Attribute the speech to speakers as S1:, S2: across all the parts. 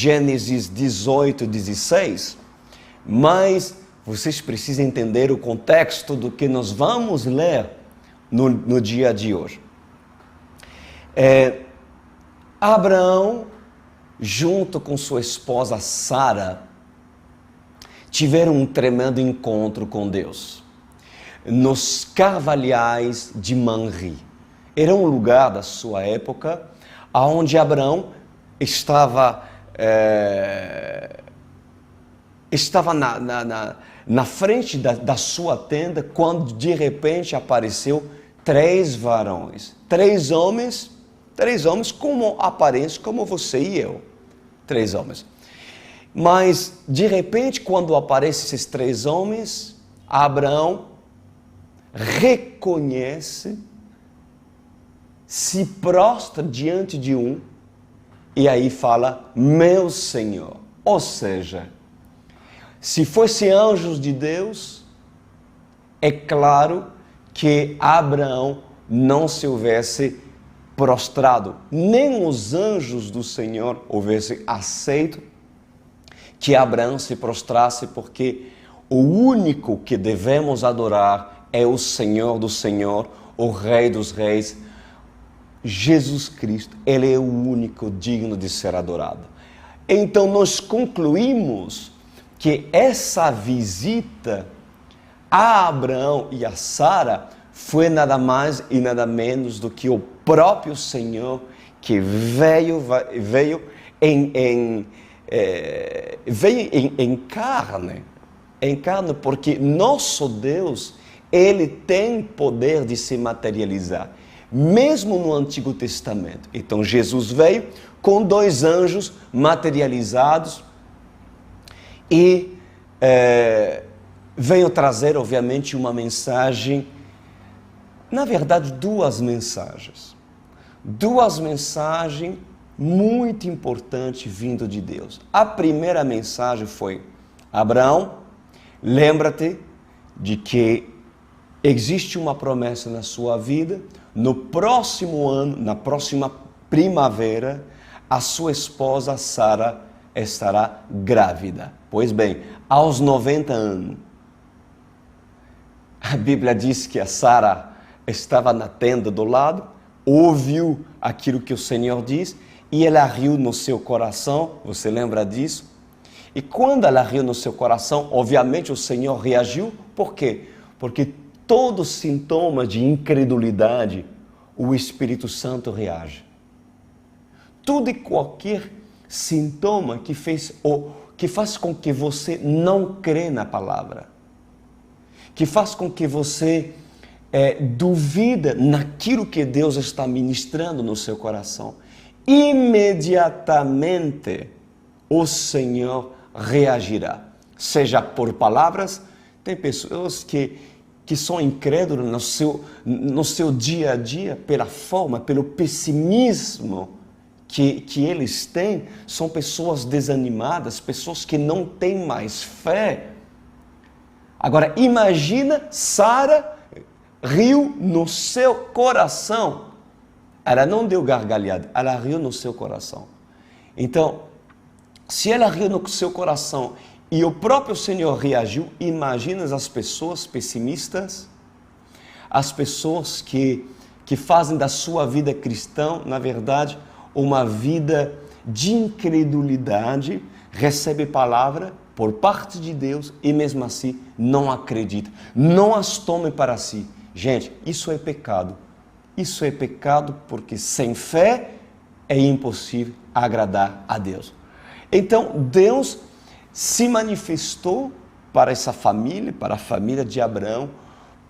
S1: Gênesis 18, 16, mas vocês precisam entender o contexto do que nós vamos ler no dia de hoje. Abraão, junto com sua esposa Sara, tiveram um tremendo encontro com Deus, nos carvalhais de Manri. Era um lugar da sua época, onde Abraão estava na frente da sua tenda, quando de repente apareceu 3 varões, 3 homens com aparência como você e eu, 3 homens. Mas de repente, quando aparecem esses 3 homens, Abraão reconhece, se prostra diante de um, e aí fala, meu Senhor. Ou seja, se fossem anjos de Deus, é claro que Abraão não se houvesse prostrado, nem os anjos do Senhor houvessem aceito que Abraão se prostrasse, porque o único que devemos adorar é o Senhor do Senhor, o Rei dos Reis, Jesus Cristo. Ele é o único digno de ser adorado. Então nós concluímos que essa visita a Abraão e a Sara foi nada mais e nada menos do que o próprio Senhor que veio em carne, porque nosso Deus, Ele tem poder de se materializar, mesmo no Antigo Testamento. Então Jesus veio com 2 anjos materializados e veio trazer, obviamente, uma mensagem, na verdade 2 mensagens. 2 mensagens muito importantes vindo de Deus. A primeira mensagem foi: Abraão, lembra-te de que existe uma promessa na sua vida. No próximo ano, na próxima primavera, a sua esposa Sara estará grávida. Pois bem, aos 90 anos, a Bíblia diz que a Sara estava na tenda do lado, ouviu aquilo que o Senhor diz, e ela riu no seu coração. Você lembra disso? E quando ela riu no seu coração, obviamente o Senhor reagiu. Por quê? Porque todo sintoma de incredulidade, o Espírito Santo reage. Tudo e qualquer sintoma que faz com que você não crê na palavra, que faz com que você duvida naquilo que Deus está ministrando no seu coração, imediatamente o Senhor reagirá, seja por palavras. Tem pessoas que são incrédulas no seu dia a dia, pela forma, pelo pessimismo que eles têm. São pessoas desanimadas, pessoas que não têm mais fé. Agora, imagina, Sara riu no seu coração. Ela não deu gargalhada, ela riu no seu coração. Então, se ela riu no seu coração e o próprio Senhor reagiu, imagina as pessoas pessimistas, as pessoas que fazem da sua vida cristã, na verdade, uma vida de incredulidade, recebe palavra por parte de Deus e mesmo assim não acredita, não as tome para si. Gente, isso é pecado. Isso é pecado, porque sem fé é impossível agradar a Deus. Então, Deus se manifestou para essa família, para a família de Abraão,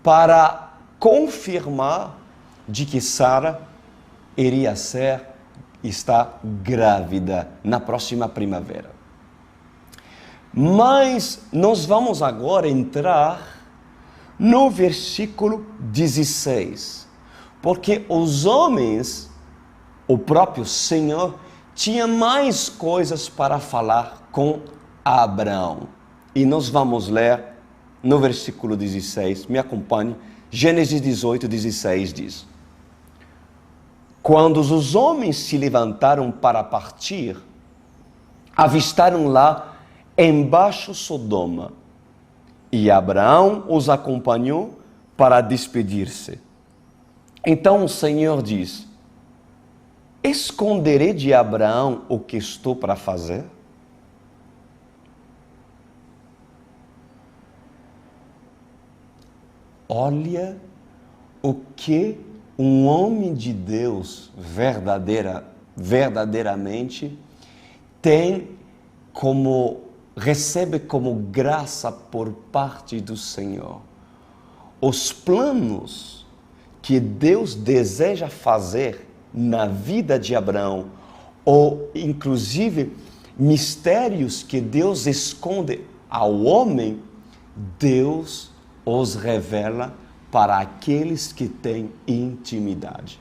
S1: para confirmar de que Sara iria estar grávida na próxima primavera. Mas nós vamos agora entrar no versículo 16, porque os homens, o próprio Senhor, tinha mais coisas para falar com Abraão. E nós vamos ler no versículo 16, me acompanhe. Gênesis 18, 16 diz: Quando os homens se levantaram para partir, avistaram lá embaixo Sodoma. E Abraão os acompanhou para despedir-se. Então o Senhor diz: esconderei de Abraão o que estou para fazer? Olha o que um homem de Deus verdadeiramente recebe como graça por parte do Senhor. Os planos que Deus deseja fazer na vida de Abraão, ou inclusive mistérios que Deus esconde ao homem, Deus os revela para aqueles que têm intimidade.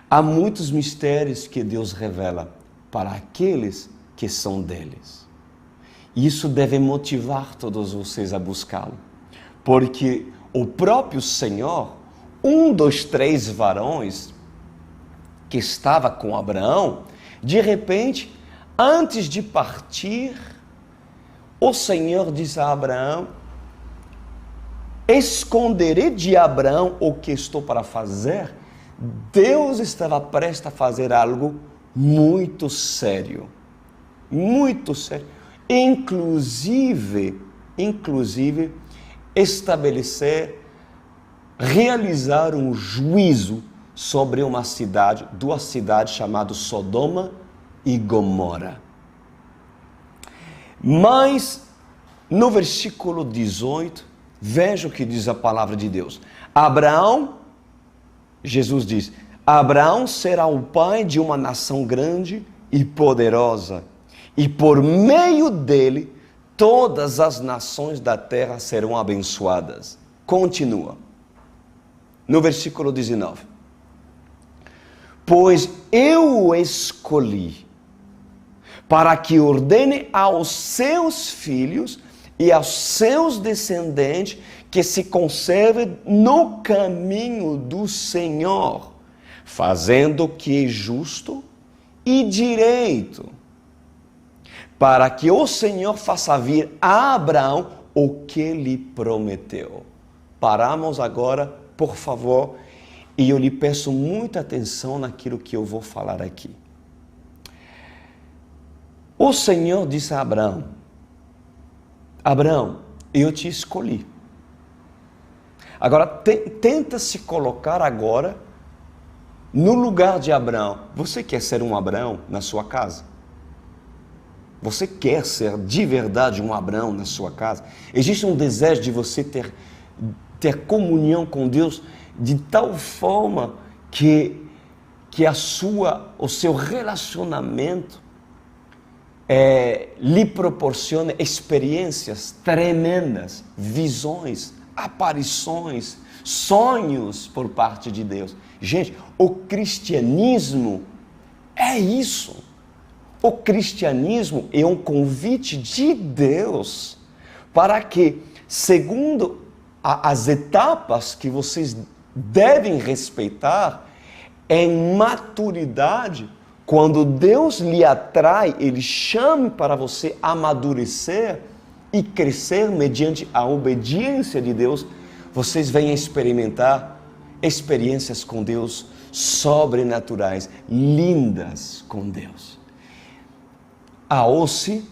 S1: Há muitos mistérios que Deus revela para aqueles que são deles. Isso deve motivar todos vocês a buscá-lo, porque o próprio Senhor, um dos 3 varões que estava com Abraão, de repente, antes de partir, o Senhor diz a Abraão: esconderei de Abraão o que estou para fazer. Deus estava prestes a fazer algo muito sério, inclusive realizar um juízo sobre duas cidades chamadas Sodoma e Gomorra. Mas no versículo 18, veja o que diz a palavra de Deus. Jesus diz: Abraão será o pai de uma nação grande e poderosa, e por meio dele todas as nações da terra serão abençoadas. Continua. No versículo 19. Pois eu o escolhi para que ordene aos seus filhos e aos seus descendentes que se conservem no caminho do Senhor, fazendo o que é justo e direito, para que o Senhor faça vir a Abraão o que lhe prometeu. Paramos agora, por favor, e eu lhe peço muita atenção naquilo que eu vou falar aqui. O Senhor disse a Abraão: Abraão, eu te escolhi. Agora, tenta se colocar agora no lugar de Abraão. Você quer ser um Abraão na sua casa? Você quer ser de verdade um Abraão na sua casa? Existe um desejo de você ter comunhão com Deus de tal forma que o seu relacionamento lhe proporciona experiências tremendas, visões, aparições, sonhos por parte de Deus. Gente, o cristianismo é isso. O cristianismo é um convite de Deus para que, segundo as etapas que vocês devem respeitar, em maturidade, quando Deus lhe atrai, Ele chama para você amadurecer e crescer mediante a obediência de Deus, vocês vêm experimentar experiências com Deus sobrenaturais, lindas com Deus. A OSCE,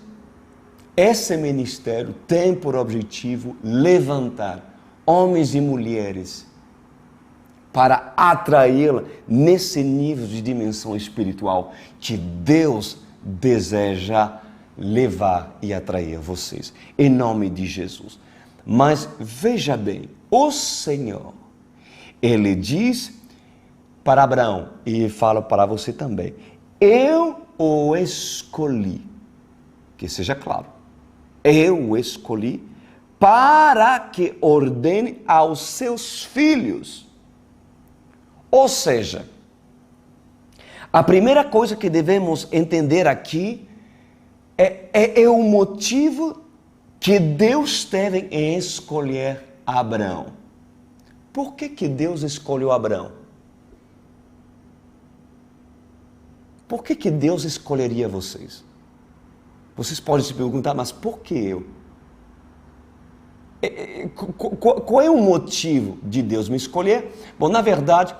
S1: esse ministério tem por objetivo levantar homens e mulheres para atraí-la nesse nível de dimensão espiritual que Deus deseja levar e atrair vocês, em nome de Jesus. Mas veja bem, o Senhor, Ele diz para Abraão, e fala para você também: eu o escolhi, que seja claro, eu o escolhi para que ordene aos seus filhos. Ou seja, a primeira coisa que devemos entender aqui é o motivo que Deus teve em escolher Abraão. Por que Deus escolheu Abraão? Por que Deus escolheria vocês? Vocês podem se perguntar, mas por que eu? Qual é o motivo de Deus me escolher? Bom, na verdade,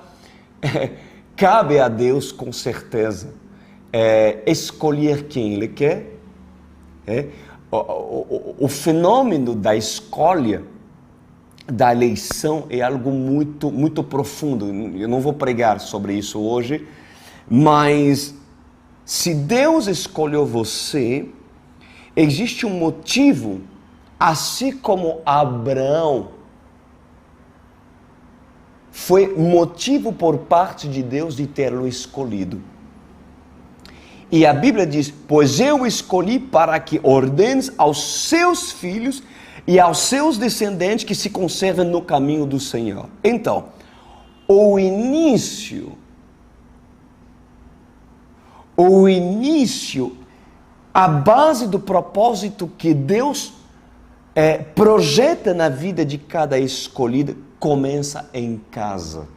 S1: cabe a Deus, com certeza, escolher quem Ele quer. O fenômeno da escolha, da eleição, é algo muito, muito profundo. Eu não vou pregar sobre isso hoje, mas se Deus escolheu você, existe um motivo. Assim como Abraão foi motivo por parte de Deus de tê-lo escolhido. E a Bíblia diz, pois eu o escolhi para que ordenes aos seus filhos e aos seus descendentes que se conservem no caminho do Senhor. Então, o início, a base do propósito que Deus projeta na vida de cada escolhido, começa em casa.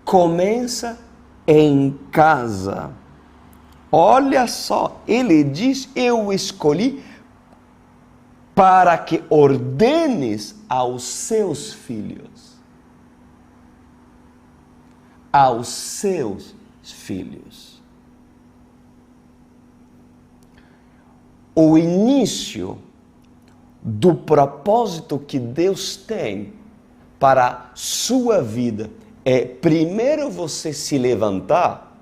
S1: Começa em casa. Olha só, ele diz, eu escolhi para que ordenes aos seus filhos. Aos seus filhos. O início do propósito que Deus tem para a sua vida é primeiro você se levantar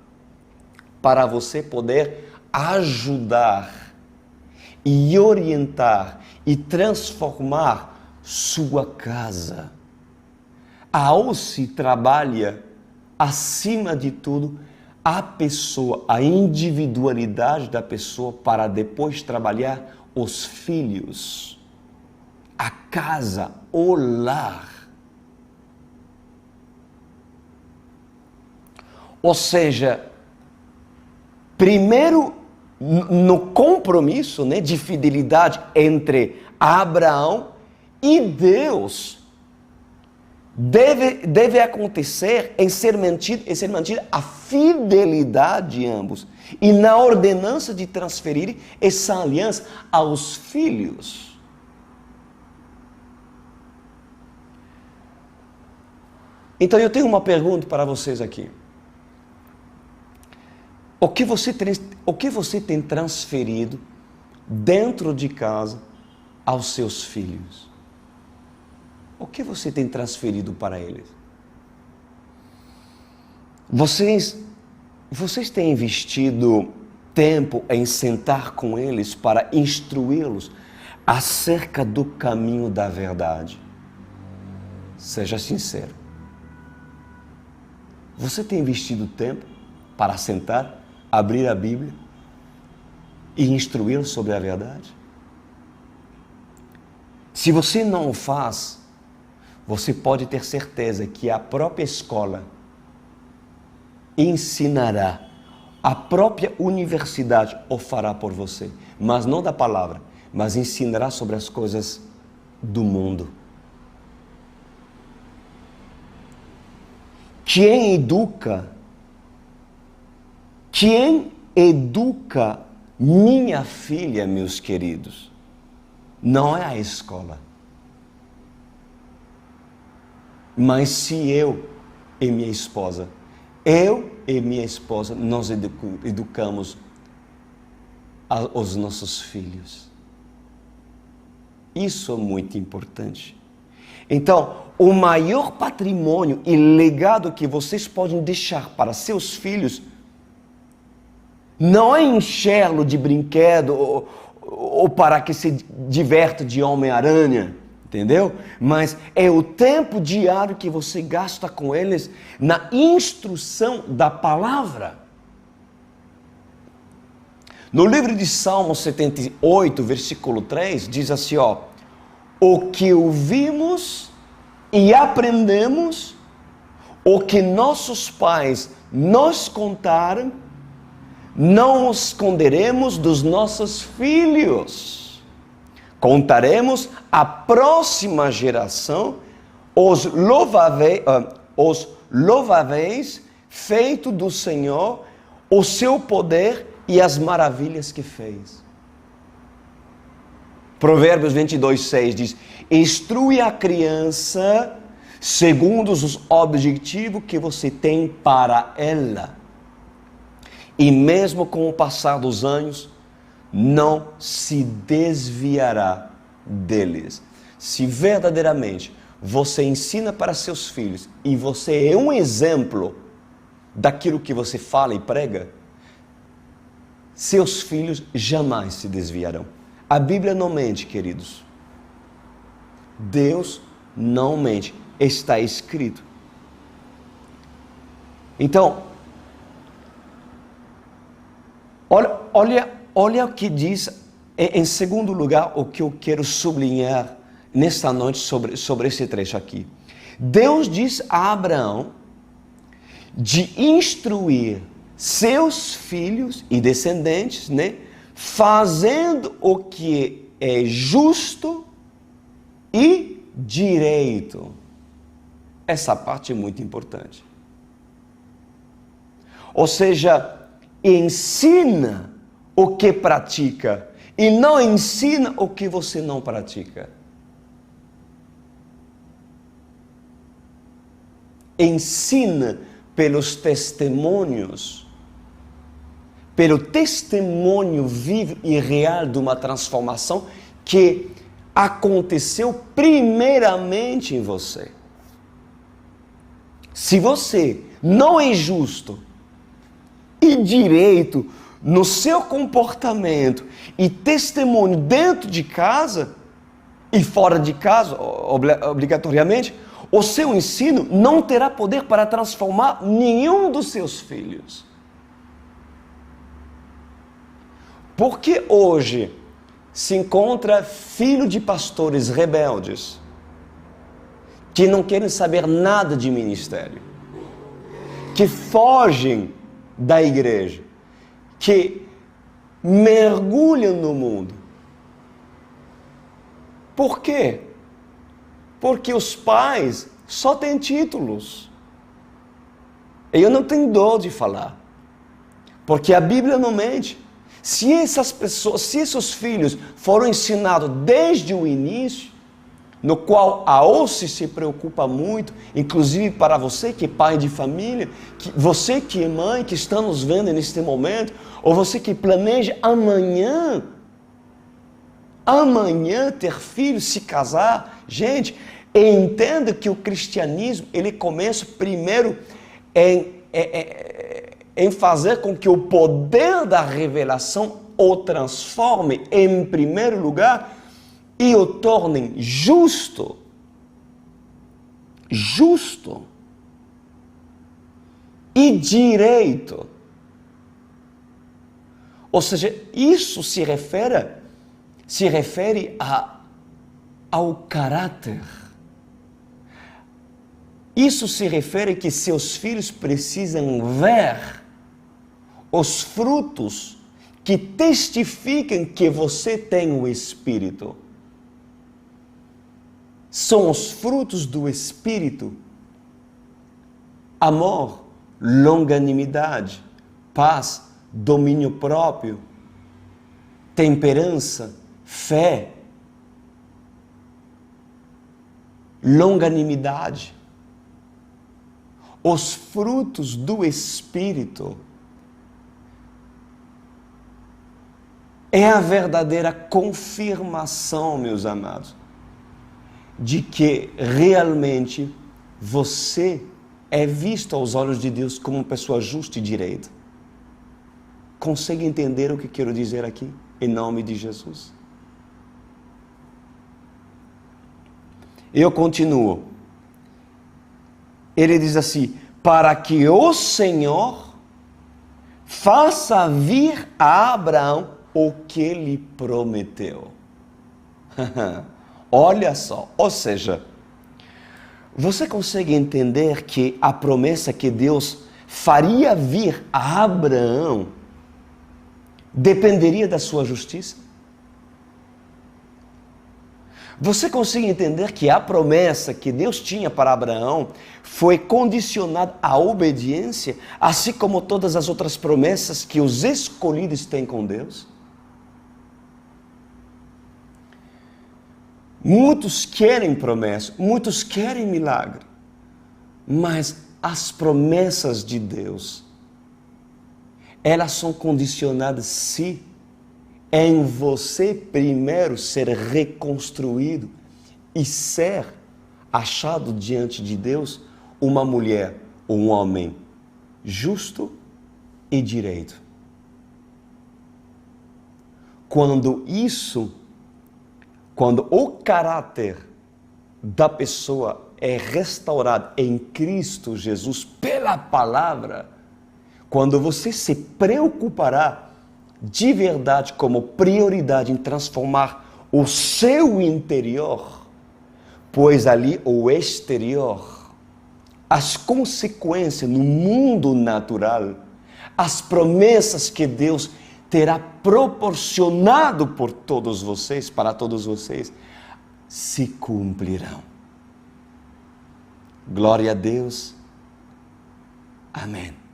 S1: para você poder ajudar e orientar e transformar sua casa. Ao se trabalha, acima de tudo, a pessoa, a individualidade da pessoa para depois trabalhar os filhos, a casa, o lar. Ou seja, primeiro no compromisso, né, de fidelidade entre Abraão e Deus, deve acontecer em ser mantida a fidelidade de ambos e na ordenança de transferir essa aliança aos filhos. Então eu tenho uma pergunta para vocês aqui. O que você tem transferido dentro de casa aos seus filhos? O que você tem transferido para eles? Vocês têm investido tempo em sentar com eles para instruí-los acerca do caminho da verdade? Seja sincero. Você tem investido tempo para sentar, abrir a Bíblia e instruí-los sobre a verdade? Se você não o faz, você pode ter certeza que a própria escola ensinará, a própria universidade o fará por você, mas não da palavra, mas ensinará sobre as coisas do mundo. Quem educa minha filha, meus queridos, não é a escola. Mas se eu e minha esposa, nós educamos os nossos filhos. Isso é muito importante. Então, o maior patrimônio e legado que vocês podem deixar para seus filhos não é encherlo de brinquedo ou para que se diverte de Homem-Aranha. Entendeu? Mas é o tempo diário que você gasta com eles na instrução da palavra. No livro de Salmo 78, versículo 3, diz assim, ó: o que ouvimos e aprendemos, o que nossos pais nos contaram, não os esconderemos dos nossos filhos. Contaremos à próxima geração os louváveis feitos do Senhor, o seu poder e as maravilhas que fez. Provérbios 22:6 diz: instrui a criança segundo os objetivos que você tem para ela. E mesmo com o passar dos anos, não se desviará deles. Se verdadeiramente você ensina para seus filhos e você é um exemplo daquilo que você fala e prega, seus filhos jamais se desviarão. A Bíblia não mente, queridos. Deus não mente. Está escrito. Então, olha o que diz, em segundo lugar, o que eu quero sublinhar nesta noite sobre esse trecho aqui. Deus diz a Abraão de instruir seus filhos e descendentes, né, fazendo o que é justo e direito. Essa parte é muito importante. Ou seja, ensina o que pratica e não ensina o que você não pratica. Ensina pelos testemunhos, pelo testemunho vivo e real de uma transformação que aconteceu primeiramente em você. Se você não é justo e direito no seu comportamento e testemunho dentro de casa e fora de casa, obrigatoriamente, o seu ensino não terá poder para transformar nenhum dos seus filhos. Porque hoje se encontra filho de pastores rebeldes que não querem saber nada de ministério, que fogem da igreja, que mergulham no mundo. Por quê? Porque os pais só têm títulos. E eu não tenho dor de falar. Porque a Bíblia não mente. Se essas pessoas, se esses filhos foram ensinados desde o início, no qual a OSCE se preocupa muito, inclusive para você que é pai de família, você que é mãe, que está nos vendo neste momento, ou você que planeja amanhã ter filhos, se casar, gente, entenda que o cristianismo, ele começa primeiro em fazer com que o poder da revelação o transforme em primeiro lugar e o torne justo e direito. Ou seja, isso se refere ao caráter. Isso se refere que seus filhos precisam ver os frutos que testificam que você tem o Espírito. São os frutos do Espírito: amor, longanimidade, paz, domínio próprio, temperança, fé, longanimidade. Os frutos do Espírito é a verdadeira confirmação, meus amados, de que realmente você é visto aos olhos de Deus como uma pessoa justa e direita. Consegue entender o que quero dizer aqui? Em nome de Jesus. Eu continuo. Ele diz assim: para que o Senhor faça vir a Abraão o que ele prometeu. Olha só, ou seja, você consegue entender que a promessa que Deus faria vir a Abraão dependeria da sua justiça? Você consegue entender que a promessa que Deus tinha para Abraão foi condicionada à obediência, assim como todas as outras promessas que os escolhidos têm com Deus? Muitos querem promessa, muitos querem milagre, mas as promessas de Deus, elas são condicionadas se em você primeiro ser reconstruído e ser achado diante de Deus uma mulher ou um homem justo e direito. Quando o caráter da pessoa é restaurado em Cristo Jesus pela palavra, quando você se preocupará de verdade como prioridade em transformar o seu interior, pois ali o exterior, as consequências no mundo natural, as promessas que Deus terá proporcionado por todos vocês, para todos vocês, se cumprirão. Glória a Deus. Amém.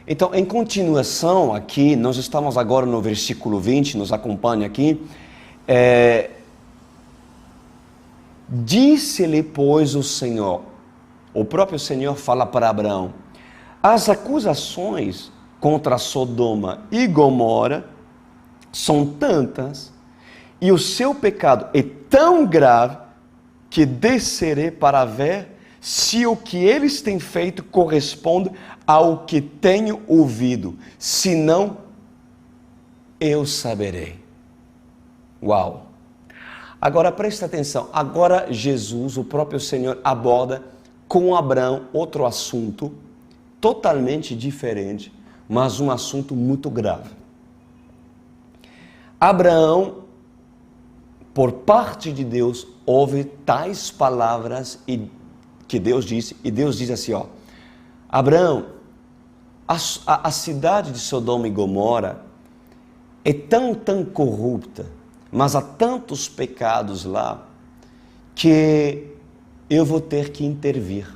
S1: Então, em continuação aqui, nós estamos agora no versículo 20, nos acompanha aqui. Disse-lhe, pois, o Senhor, o próprio Senhor fala para Abraão, as acusações contra Sodoma e Gomorra são tantas, e o seu pecado é tão grave, que descerei para ver se o que eles têm feito corresponde ao que tenho ouvido, senão eu saberei. Uau! Agora presta atenção, agora Jesus, o próprio Senhor, aborda com Abraão outro assunto, totalmente diferente, mas um assunto muito grave. Abraão, por parte de Deus, ouve tais palavras que Deus disse, e Deus diz assim, Abraão, a cidade de Sodoma e Gomorra é tão corrupta, mas há tantos pecados lá, que eu vou ter que intervir.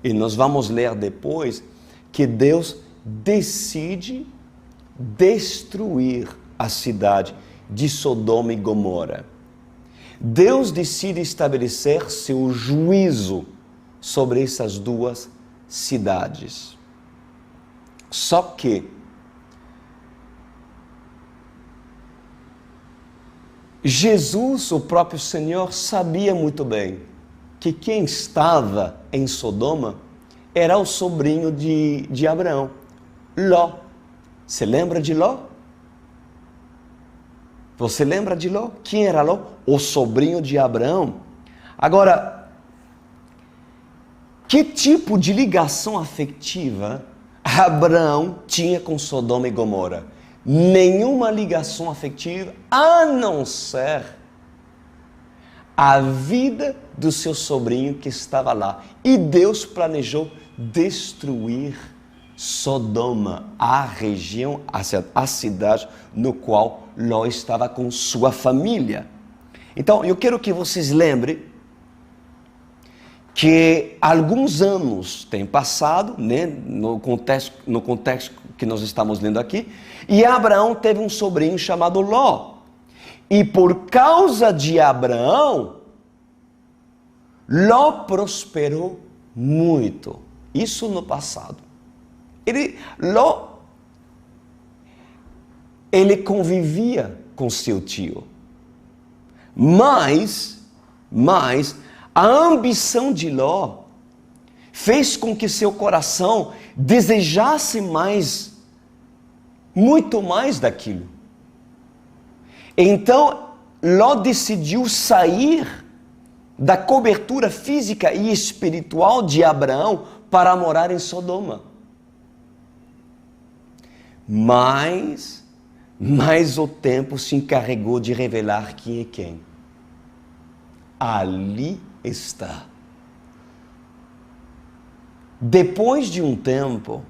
S1: E nós vamos ler depois que Deus decide destruir a cidade de Sodoma e Gomorra. Deus decide estabelecer seu juízo sobre essas duas cidades. Só que Jesus, o próprio Senhor, sabia muito bem que quem estava em Sodoma era o sobrinho de Abraão, Ló. Você lembra de Ló? Você lembra de Ló? Quem era Ló? O sobrinho de Abraão. Agora, que tipo de ligação afetiva Abraão tinha com Sodoma e Gomorra? Nenhuma ligação afetiva, a não ser a vida do seu sobrinho que estava lá. E Deus planejou destruir Sodoma, a região, a cidade no qual Ló estava com sua família. Então, eu quero que vocês lembrem que alguns anos têm passado, né, no contexto que nós estamos lendo aqui, e Abraão teve um sobrinho chamado Ló. E por causa de Abraão, Ló prosperou muito. Isso no passado. Ló convivia com seu tio. Mas a ambição de Ló fez com que seu coração desejasse mais, muito mais daquilo. Então, Ló decidiu sair da cobertura física e espiritual de Abraão para morar em Sodoma. Mas o tempo se encarregou de revelar quem é quem. Ali está. Depois de um tempo,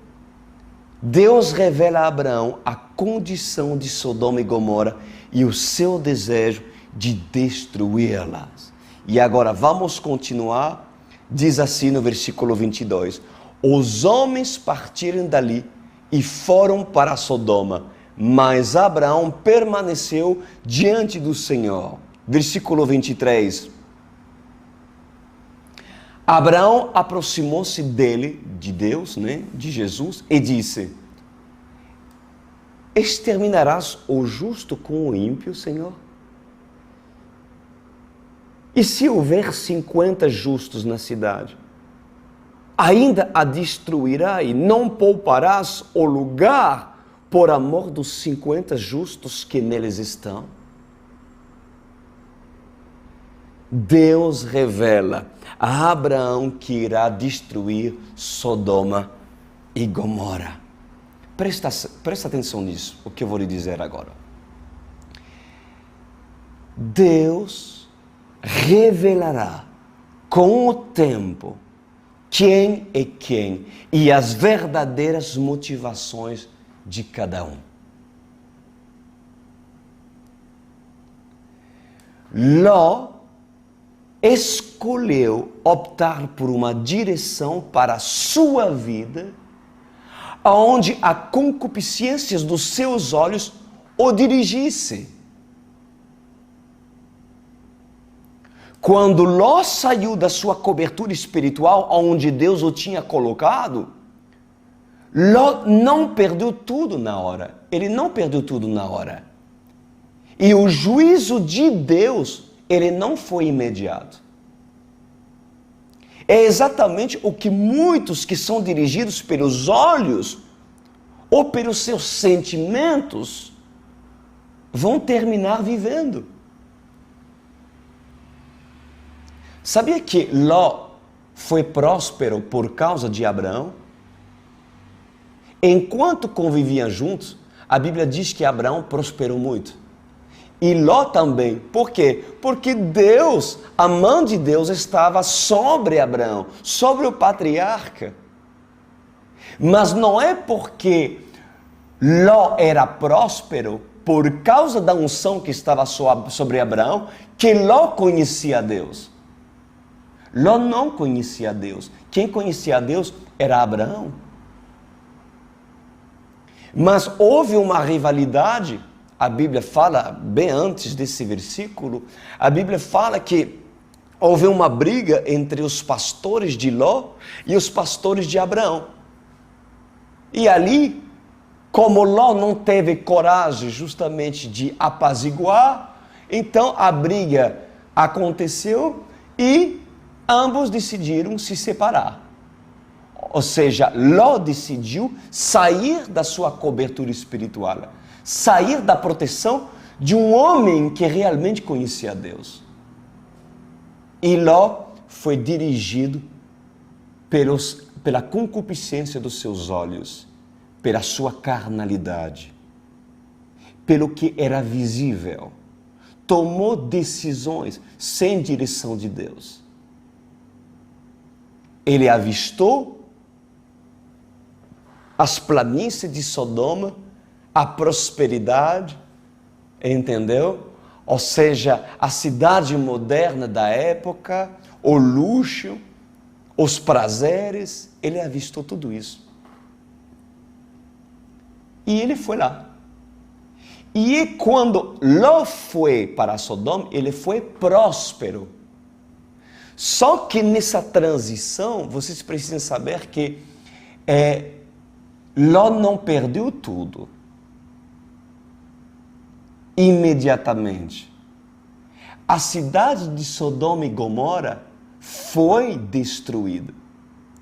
S1: Deus revela a Abraão a condição de Sodoma e Gomorra e o seu desejo de destruí-las. E agora vamos continuar. Diz assim no versículo 22. Os homens partiram dali e foram para Sodoma, mas Abraão permaneceu diante do Senhor. Versículo 23. Abraão aproximou-se dele, de Deus, de Jesus, e disse: exterminarás o justo com o ímpio, Senhor? E se houver 50 justos na cidade, ainda a destruirá e não pouparás o lugar por amor dos 50 justos que neles estão? Deus revela a Abraão que irá destruir Sodoma e Gomorra. Presta atenção nisso, o que eu vou lhe dizer agora. Deus revelará com o tempo quem é quem e as verdadeiras motivações de cada um. Ló escolheu optar por uma direção para a sua vida, onde a concupiscência dos seus olhos o dirigisse. Quando Ló saiu da sua cobertura espiritual, onde Deus o tinha colocado, Ló não perdeu tudo na hora. Ele não perdeu tudo na hora. E o juízo de Deus, ele não foi imediato. É exatamente o que muitos que são dirigidos pelos olhos ou pelos seus sentimentos vão terminar vivendo. Sabia que Ló foi próspero por causa de Abraão? Enquanto conviviam juntos, a Bíblia diz que Abraão prosperou muito. E Ló também. Por quê? Porque Deus, a mão de Deus estava sobre Abraão, sobre o patriarca. Mas não é porque Ló era próspero, por causa da unção que estava sobre Abraão, que Ló conhecia Deus. Ló não conhecia Deus. Quem conhecia Deus era Abraão. Mas houve uma rivalidade. A Bíblia fala, bem antes desse versículo, a Bíblia fala que houve uma briga entre os pastores de Ló e os pastores de Abraão. E ali, como Ló não teve coragem justamente de apaziguar, então a briga aconteceu e ambos decidiram se separar. Ou seja, Ló decidiu sair da sua cobertura espiritual, sair da proteção de um homem que realmente conhecia Deus. E Ló foi dirigido pela concupiscência dos seus olhos, pela sua carnalidade, pelo que era visível. Tomou decisões sem direção de Deus. Ele avistou as planícies de Sodoma, a prosperidade, entendeu? Ou seja, a cidade moderna da época, o luxo, os prazeres, ele avistou tudo isso. E ele foi lá. E quando Ló foi para Sodoma, ele foi próspero. Só que nessa transição, vocês precisam saber que Ló não perdeu tudo imediatamente. A cidade de Sodoma e Gomorra foi destruída.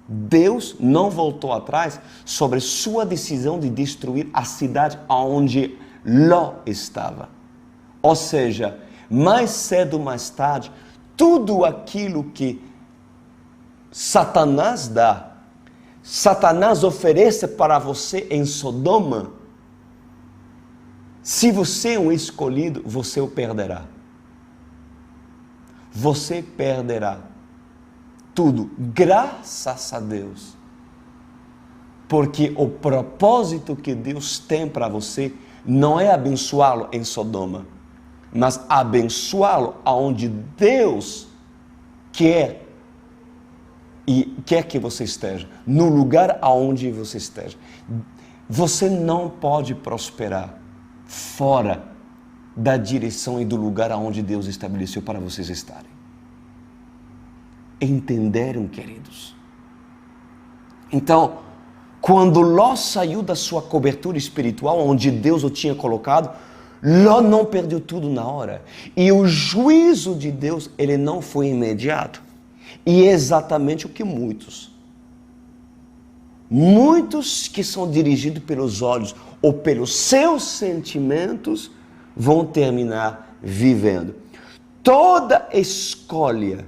S1: Deus não voltou atrás sobre sua decisão de destruir a cidade onde Ló estava. Ou seja, mais cedo ou mais tarde, tudo aquilo que Satanás dá, Satanás oferece para você em Sodoma, se você é um escolhido, você o perderá. Você perderá tudo, graças a Deus. Porque o propósito que Deus tem para você não é abençoá-lo em Sodoma, mas abençoá-lo aonde Deus quer e quer que você esteja, no lugar aonde você esteja. Você não pode prosperar fora da direção e do lugar aonde Deus estabeleceu para vocês estarem. Entenderam, queridos? Então, quando Ló saiu da sua cobertura espiritual, onde Deus o tinha colocado, Ló não perdeu tudo na hora. E o juízo de Deus, ele não foi imediato. E é exatamente o que muitos que são dirigidos pelos olhos ou pelos seus sentimentos vão terminar vivendo. Toda escolha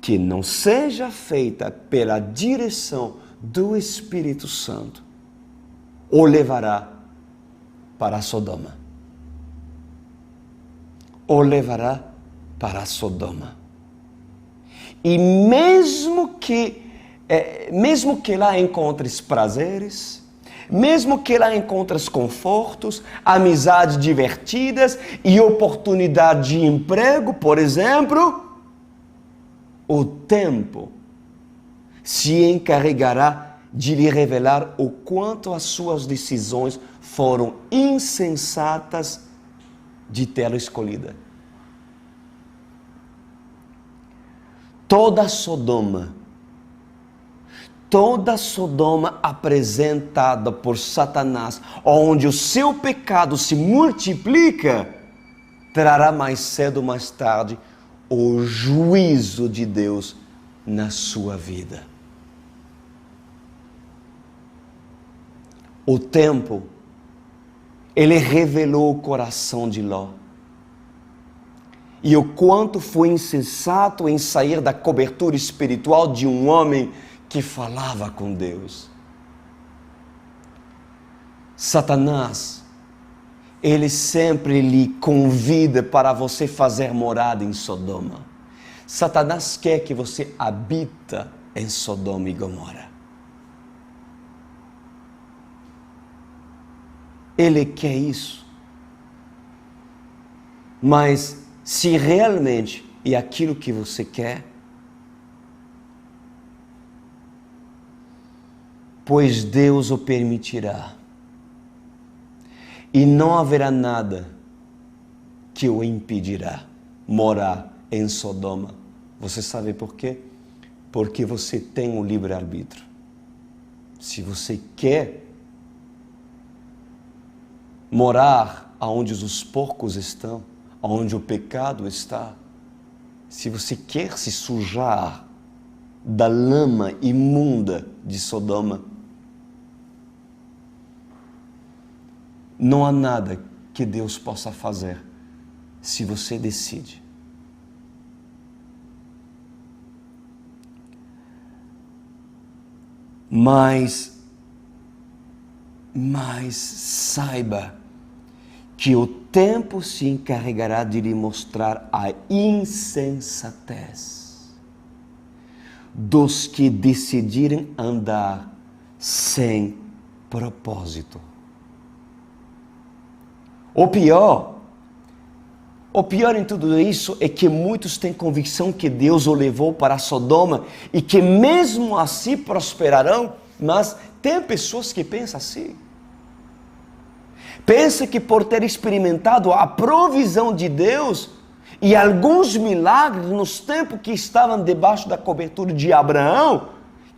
S1: que não seja feita pela direção do Espírito Santo o levará para Sodoma. O levará para Sodoma. E mesmo que lá encontres prazeres, mesmo que lá encontres confortos, amizades divertidas e oportunidade de emprego, por exemplo, o tempo se encarregará de lhe revelar o quanto as suas decisões foram insensatas de tê-la escolhida. Toda Sodoma apresentada por Satanás, onde o seu pecado se multiplica, trará mais cedo ou mais tarde o juízo de Deus na sua vida. O tempo, ele revelou o coração de Ló. E o quanto foi insensato em sair da cobertura espiritual de um homem que falava com Deus. Satanás, ele sempre lhe convida para você fazer morada em Sodoma. Satanás quer que você habita em Sodoma e Gomorra. Ele quer isso. Mas se realmente é aquilo que você quer, pois Deus o permitirá. E não haverá nada que o impedirá morar em Sodoma. Você sabe por quê? Porque você tem o livre-arbítrio. Se você quer morar onde os porcos estão, onde o pecado está, se você quer se sujar da lama imunda de Sodoma, não há nada que Deus possa fazer se você decide. Mas saiba que o tempo se encarregará de lhe mostrar a insensatez dos que decidirem andar sem propósito. O pior em tudo isso é que muitos têm convicção que Deus o levou para Sodoma e que mesmo assim prosperarão, mas tem pessoas que pensam assim. Pensa que por ter experimentado a provisão de Deus e alguns milagres nos tempos que estavam debaixo da cobertura de Abraão,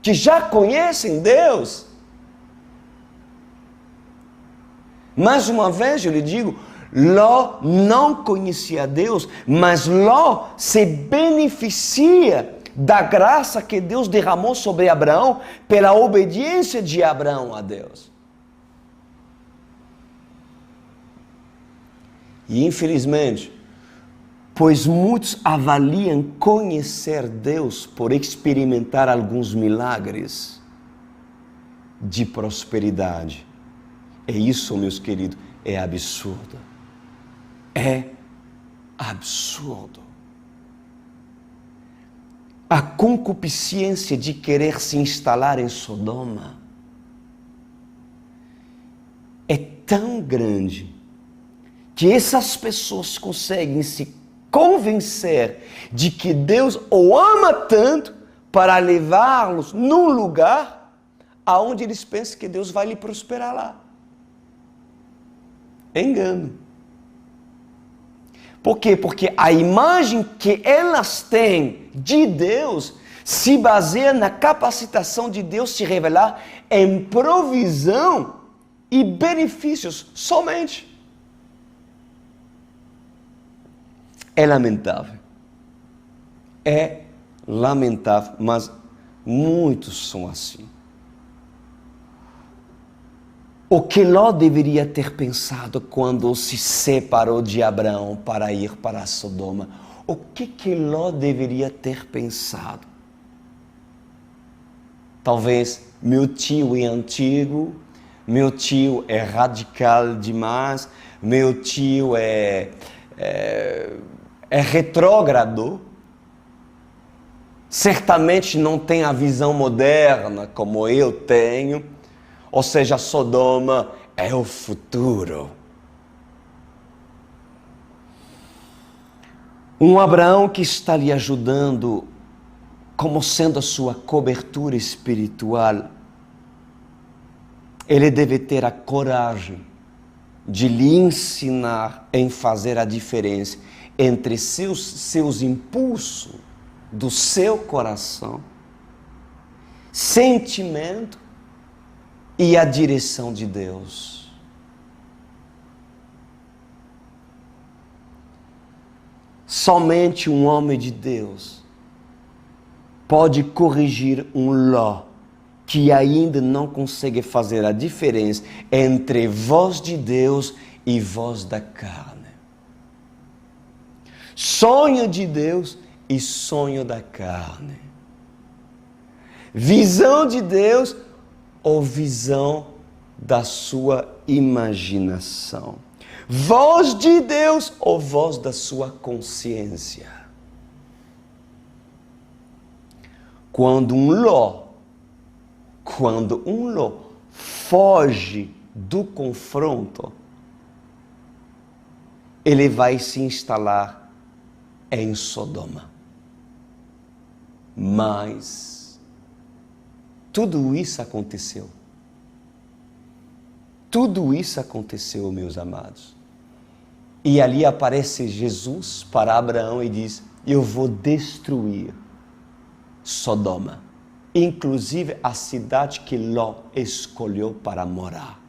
S1: que já conhecem Deus. Mais uma vez eu lhe digo, Ló não conhecia Deus, mas Ló se beneficia da graça que Deus derramou sobre Abraão pela obediência de Abraão a Deus. E infelizmente, pois muitos avaliam conhecer Deus por experimentar alguns milagres de prosperidade. É isso, meus queridos, é absurdo. É absurdo. A concupiscência de querer se instalar em Sodoma é tão grande que essas pessoas conseguem se convencer de que Deus o ama tanto para levá-los num lugar aonde eles pensam que Deus vai lhe prosperar lá. Engano. Por quê? Porque a imagem que elas têm de Deus se baseia na capacitação de Deus se revelar em provisão e benefícios somente. É lamentável. É lamentável, mas muitos são assim. O que Ló deveria ter pensado quando se separou de Abraão para ir para Sodoma? O que Ló deveria ter pensado? Talvez meu tio é antigo, meu tio é radical demais, meu tio é retrógrado. Certamente não tem a visão moderna como eu tenho. Ou seja, Sodoma é o futuro. Um Abraão que está lhe ajudando, como sendo a sua cobertura espiritual, ele deve ter a coragem de lhe ensinar em fazer a diferença entre seus impulsos do seu coração, sentimento e a direção de Deus. Somente um homem de Deus pode corrigir um Ló que ainda não consegue fazer a diferença entre voz de Deus e voz da carne. Sonho de Deus e sonho da carne. Visão de Deus ou visão da sua imaginação. Voz de Deus ou voz da sua consciência. Quando um Ló foge do confronto, ele vai se instalar em Sodoma. Mas tudo isso aconteceu. Tudo isso aconteceu, meus amados. E ali aparece Jesus para Abraão e diz: eu vou destruir Sodoma, inclusive a cidade que Ló escolheu para morar.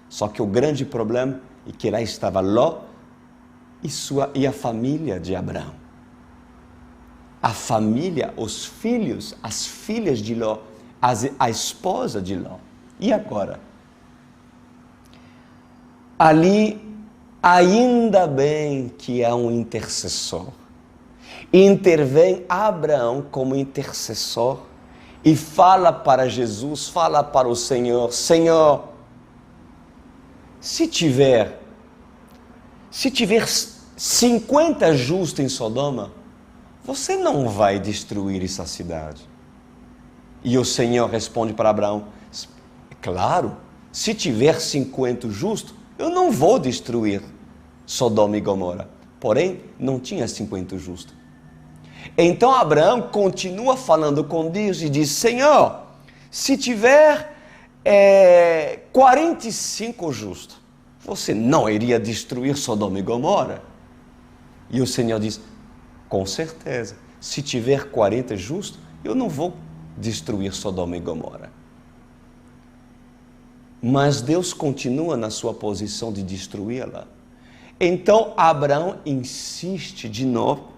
S1: Só que o grande problema é que lá estava Ló e a família de Abraão. A família, os filhos, as filhas de Ló, a esposa de Ló. E agora? Ali, ainda bem que há um intercessor. Intervém Abraão como intercessor e fala para Jesus, fala para o Senhor: Senhor, se tiver 50 justos em Sodoma, você não vai destruir essa cidade. E o Senhor responde para Abraão: claro, se tiver 50 justos, eu não vou destruir Sodoma e Gomorra. Porém, não tinha 50 justos. Então Abraão continua falando com Deus e diz: Senhor, se tiver 45 justos, você não iria destruir Sodoma e Gomorra? E o Senhor diz: com certeza, se tiver 40 justos, eu não vou destruir Sodoma e Gomorra. Mas Deus continua na sua posição de destruí-la. Então Abraão insiste de novo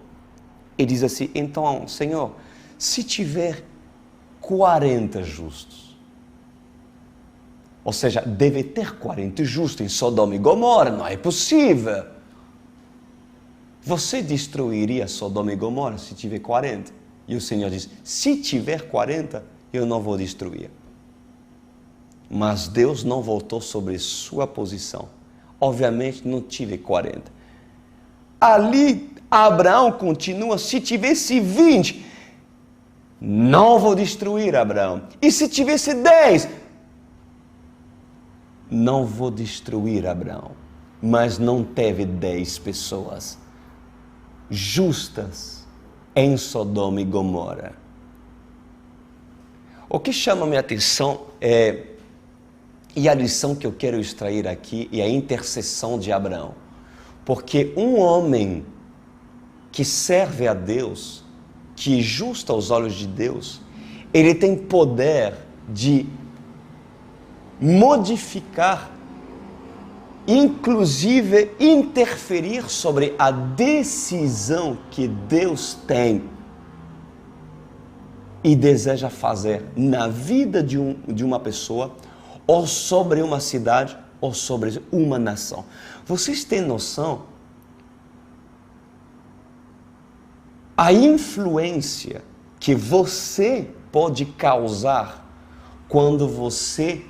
S1: e diz assim: então, Senhor, se tiver 40 justos, ou seja, deve ter 40 justos em Sodoma e Gomorra, não é possível. Você destruiria Sodoma e Gomorra se tiver 40? E o Senhor diz: se tiver 40, eu não vou destruir. Mas Deus não voltou sobre sua posição. Obviamente não tive 40. Ali Abraão continua: se tivesse 20, não vou destruir Abraão. E se tivesse 10, não vou destruir Abraão. mas não teve 10 pessoas justas em Sodoma e Gomorra. O que chama minha atenção e a lição que eu quero extrair aqui é a intercessão de Abraão. Porque um homem que serve a Deus, que é justo aos olhos de Deus, ele tem poder de modificar, inclusive interferir sobre a decisão que Deus tem e deseja fazer na vida de uma pessoa, ou sobre uma cidade, ou sobre uma nação. Vocês têm noção? A influência que você pode causar quando você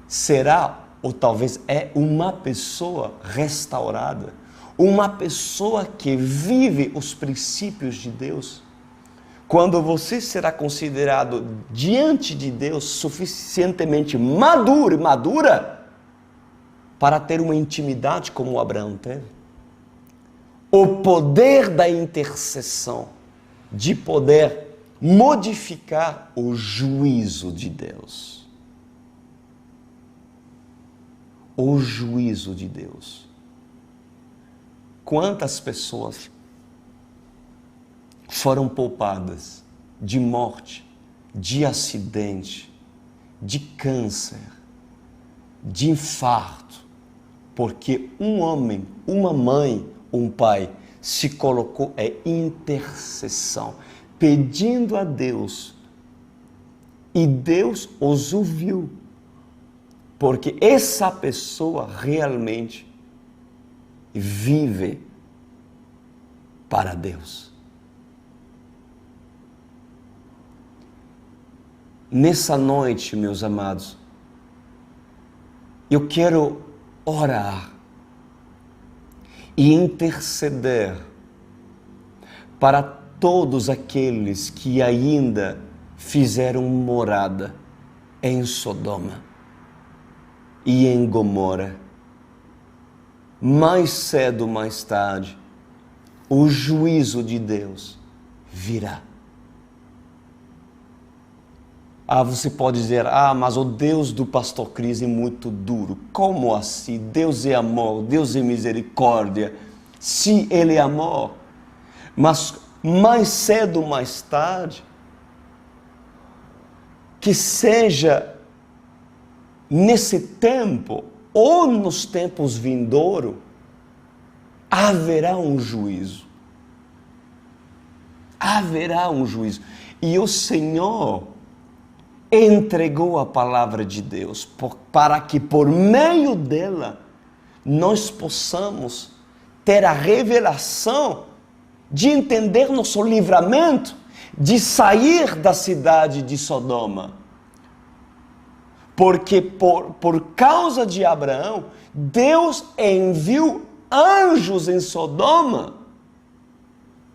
S1: será, ou talvez é, uma pessoa restaurada, uma pessoa que vive os princípios de Deus. Quando você será considerado diante de Deus suficientemente maduro e madura para ter uma intimidade como Abraão teve. O poder da intercessão, de poder modificar o juízo de Deus. O juízo de Deus. Quantas pessoas foram poupadas de morte, de acidente, de câncer, de infarto, porque um homem, uma mãe, um pai se colocou em intercessão, pedindo a Deus, e Deus os ouviu, porque essa pessoa realmente vive para Deus. Nessa noite, meus amados, eu quero orar e interceder para todos aqueles que ainda fizeram morada em Sodoma e em Gomorra. Mais cedo ou mais tarde, o juízo de Deus virá. Você pode dizer, mas o Deus do pastor Cris é muito duro. Como assim? Deus é amor, Deus é misericórdia. Se Ele é amor, mas mais cedo ou mais tarde, que seja nesse tempo ou nos tempos vindouros, haverá um juízo. Haverá um juízo. E o Senhor entregou a palavra de Deus para que por meio dela nós possamos ter a revelação de entender nosso livramento, de sair da cidade de Sodoma. Porque por causa de Abraão, Deus enviou anjos em Sodoma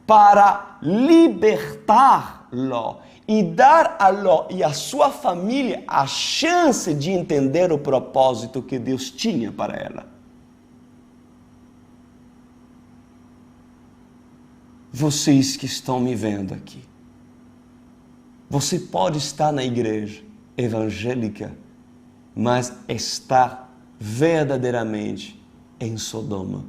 S1: para libertar Ló e dar a Ló e a sua família a chance de entender o propósito que Deus tinha para ela. Vocês que estão me vendo aqui, você pode estar na igreja evangélica, mas estar verdadeiramente em Sodoma.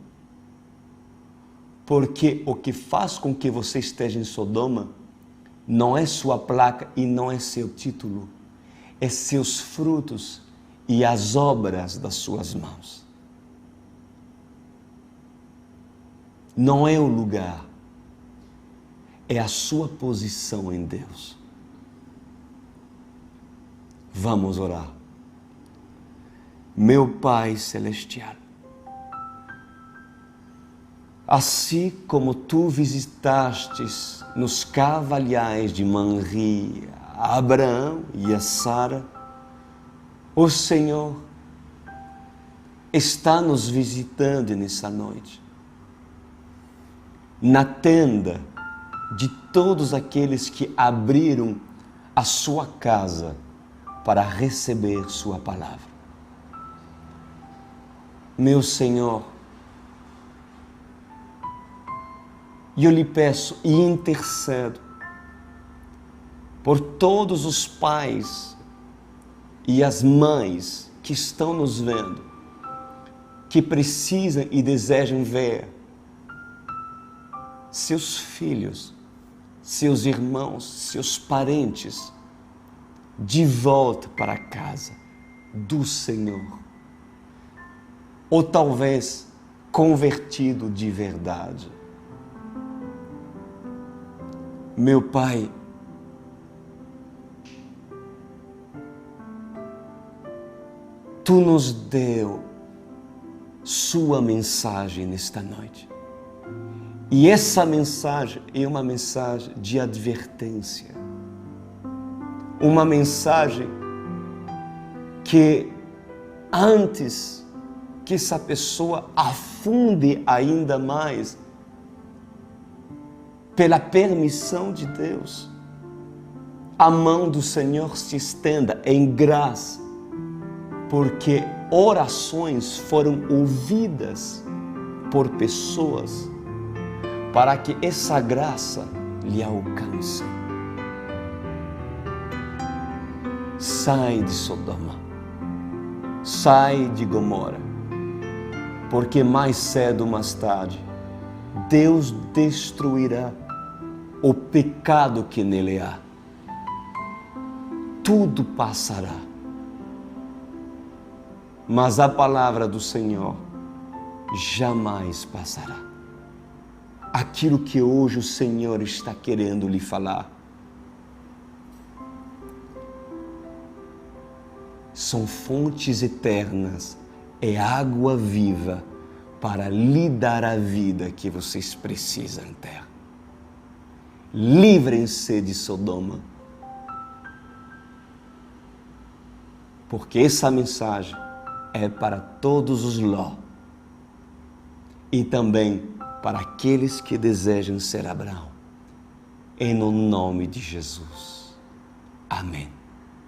S1: Porque o que faz com que você esteja em Sodoma não é sua placa e não é seu título, é seus frutos e as obras das suas mãos. Não é o lugar, é a sua posição em Deus. Vamos orar. Meu Pai Celestial, assim como tu visitastes nos cavalhais de Manri a Abraão e a Sara, o Senhor está nos visitando nessa noite, na tenda de todos aqueles que abriram a sua casa para receber sua palavra. Meu Senhor, eu lhe peço e intercedo por todos os pais e as mães que estão nos vendo, que precisam e desejam ver seus filhos, seus irmãos, seus parentes de volta para casa do Senhor. Ou talvez convertido de verdade. Meu Pai, Tu nos deu Sua mensagem nesta noite. E essa mensagem é uma mensagem de advertência. Uma mensagem que antes que essa pessoa afunde ainda mais, pela permissão de Deus, a mão do Senhor se estenda em graça, porque orações foram ouvidas por pessoas para que essa graça lhe alcance. Sai de Sodoma, sai de Gomorra, porque mais cedo ou mais tarde Deus destruirá o pecado que nele há. Tudo passará, mas a palavra do Senhor jamais passará. Aquilo que hoje o Senhor está querendo lhe falar são fontes eternas, é água viva para lhe dar a vida que vocês precisam ter. Livrem-se de Sodoma, porque essa mensagem é para todos os Ló e também para aqueles que desejam ser Abraão. Em nome de Jesus. Amém.